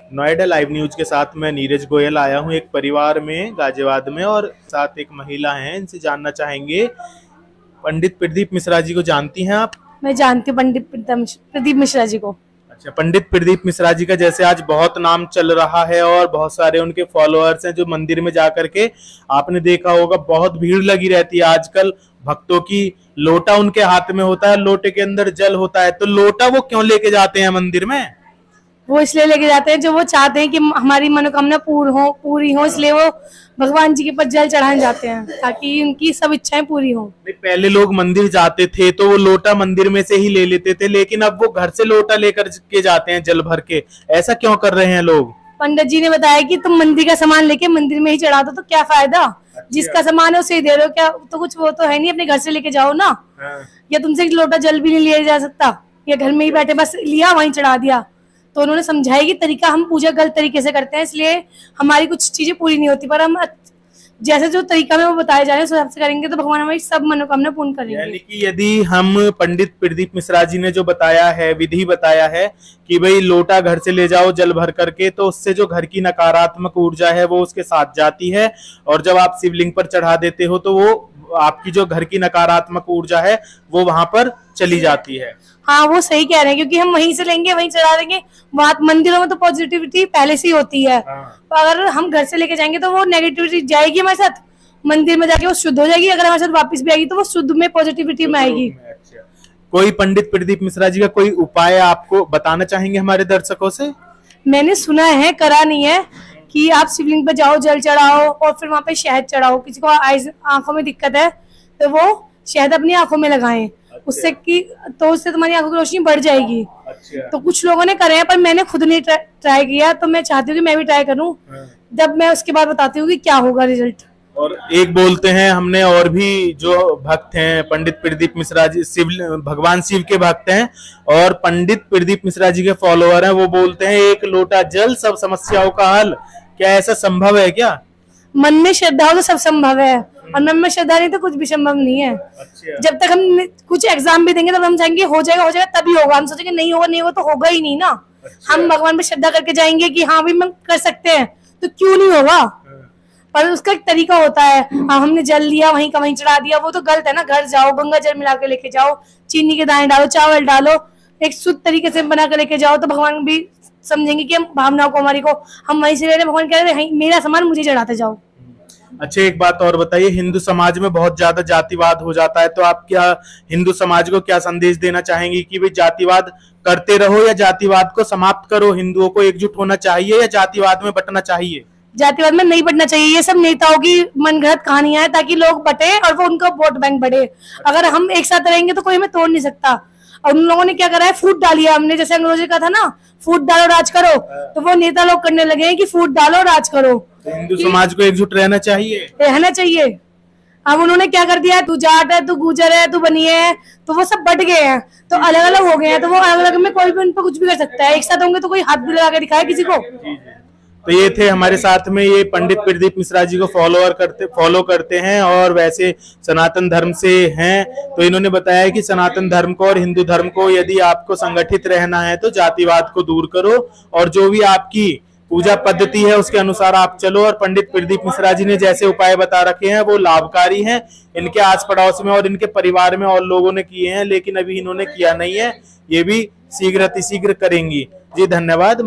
Noida live news के साथ मैं नीरज गोयल आया हूं एक परिवार में गाजियाबाद में, और साथ एक महिला हैं। इनसे जानना चाहेंगे, पंडित प्रदीप मिश्रा जी को जानती हैं आप? मैं जानती हूँ पंडित प्रदीप मिश्रा जी को। अच्छा, पंडित प्रदीप मिश्रा जी का जैसे आज बहुत नाम चल रहा है और बहुत सारे उनके फॉलोअर्स हैं जो मंदिर में जाकर के, आपने देखा होगा बहुत भीड़ लगी रहती है आजकल भक्तों की। लोटा उनके हाथ में होता है, लोटे के अंदर जल होता है, तो लोटा वो क्यों लेके जाते हैं मंदिर में? वो इसलिए लेके जाते हैं जो वो चाहते हैं कि हमारी मनोकामना पूरी हो, इसलिए वो भगवान जी के पास जल चढ़ाने जाते हैं ताकि उनकी सब इच्छाएं पूरी हो। पहले लोग मंदिर जाते थे तो वो लोटा मंदिर में से ही ले लेते थे, लेकिन अब वो घर से लोटा लेकर के जाते हैं जल भर के। ऐसा क्यों कर रहे हैं लोग? पंडित जी ने बताया कि तुम मंदिर का सामान लेके मंदिर में ही चढ़ा दो तो क्या फायदा। अच्छा। जिसका सामान है उसे ही दे दो, क्या तो कुछ वो तो है नहीं, अपने घर से लेके जाओ ना। हाँ। या तुमसे एक लोटा जल भी नहीं लिया जा सकता, या घर में ही बैठे बस लिया वहीं चढ़ा दिया। तो उन्होंने समझाया कि तरीका हम पूजा गलत तरीके से करते हैं, इसलिए हमारी कुछ चीजें पूरी नहीं होती, पर हम जैसे जो तरीका में वो बताए जा रहे हैं उस हिसाब से करेंगे तो भगवान हमारी सब मनोकामना पूर्ण करेंगे। यानी कि यदि हम पंडित प्रदीप मिश्रा जी ने जो बताया है, विधि बताया है कि भाई लोटा घर से ले जाओ जल भर करके, तो उससे जो घर की नकारात्मक ऊर्जा है वो उसके साथ जाती है, और जब आप शिवलिंग पर चढ़ा देते हो तो वो आपकी जो घर की नकारात्मक ऊर्जा है वो वहां पर चली जाती है। हाँ, वो सही कह रहे हैं, क्योंकि हम वहीं से लेंगे वहीं चढ़ा देंगे। वहां मंदिरों में तो पॉजिटिविटी पहले से ही होती है। हाँ। तो अगर हम घर से लेके जाएंगे तो वो नेगेटिविटी जाएगी हमारे साथ, मंदिर में जाके वो शुद्ध हो जाएगी। अगर हमारे साथ वापस भी आएगी तो वो शुद्ध में पॉजिटिविटी में आएगी। अच्छा। कोई पंडित प्रदीप मिश्रा जी का कोई उपाय आपको बताना चाहेंगे हमारे दर्शकों से? मैंने सुना है, करा नहीं है, कि आप शिवलिंग पे जाओ, जल चढ़ाओ और फिर वहां पे शहद चढ़ाओ। किसी को आंखों में दिक्कत है तो वो शहद अपनी आंखों में लगाएं। उससे उससे तुम्हारी आंखों की रोशनी बढ़ जाएगी। अच्छा। तो कुछ लोगों ने करे हैं, पर मैंने खुद नहीं ट्राई किया, तो मैं चाहती हूँ कि मैं भी ट्राई करूँ। जब मैं उसके बाद बताती हूँ कि क्या होगा रिजल्ट। और एक बोलते हैं, हमने और भी जो भक्त हैं पंडित प्रदीप मिश्रा जी, भगवान शिव के भक्त हैं और पंडित प्रदीप मिश्रा जी के फॉलोअर हैं, वो बोलते हैं एक लोटा जल सब समस्याओं का हल। क्या ऐसा संभव है क्या? मन में श्रद्धा हो तो सब संभव है, और मन में श्रद्धा नहीं तो कुछ भी संभव नहीं है। अच्छा। जब तक हम कुछ एग्जाम भी देंगे तब हम चाहेंगे हो जाएगा तभी होगा। हम सोचेंगे नहीं होगा तो होगा ही नहीं ना। अच्छा। हम भगवान पे श्रद्धा करके जाएंगे कि हाँ भी हम कर सकते हैं, तो क्यों नहीं होगा। पर उसका एक तरीका होता है। हाँ, हमने जल लिया वहीं का वहीं चढ़ा दिया, वो तो गलत है ना। घर जाओ, गंगा जल मिला के लेके जाओ, चीनी के दाने डालो, चावल डालो, एक शुद्ध तरीके से बना के लेके जाओ, तो भगवान भी समझेंगे कि हम भावनाओं को हमारी को हम वहीं से ले रहे हैं। भगवान कह रहे हैं मेरा सामान मुझे चढ़ाते जाओ। अच्छा, एक बात और बताइए, हिंदू समाज में बहुत ज्यादा जातिवाद हो जाता है, तो आप क्या हिंदू समाज को क्या संदेश देना चाहेंगी कि भाई जातिवाद करते रहो या जातिवाद को समाप्त करो? हिंदुओं को एकजुट होना चाहिए या जातिवाद में बंटना चाहिए? जातिवाद में नहीं बढ़ना चाहिए। ये सब नेताओं की मनगढ़ंत कहानियां हैं ताकि लोग बटे और वो उनका वोट बैंक बढ़े। अगर हम एक साथ रहेंगे तो कोई हमें तोड़ नहीं सकता। और उन लोगों ने क्या करा है, फूट डाली है हमने, जैसे अंग्रेजों ने कहा था ना फूट डालो राज करो, तो वो नेता लोग करने लगे हैं कि फूट डालो राज करो। तो हिंदू समाज को एकजुट रहना चाहिए। अब उन्होंने क्या कर दिया, तू जाट है, तू गुजर है, तू बनिए है, तो वो सब बट गए हैं, तो अलग अलग हो गए हैं। तो वो अलग अलग में कोई भी उन पर कुछ भी कर सकता है। एक साथ होंगे तो कोई हाथ भी लगा के दिखाए किसी को। तो ये थे हमारे साथ में, ये पंडित प्रदीप मिश्रा जी को फॉलो करते हैं और वैसे सनातन धर्म से हैं। तो इन्होंने बताया कि सनातन धर्म को और हिंदू धर्म को यदि आपको संगठित रहना है तो जातिवाद को दूर करो, और जो भी आपकी पूजा पद्धति है उसके अनुसार आप चलो। और पंडित प्रदीप मिश्रा जी ने जैसे उपाय बता रखे हैं वो लाभकारी हैं। इनके आस पड़ोस में और इनके परिवार में और लोगों ने किए हैं, लेकिन अभी इन्होंने किया नहीं है। ये भी शीघ्र अतिशीघ्र करेंगी। जी धन्यवाद।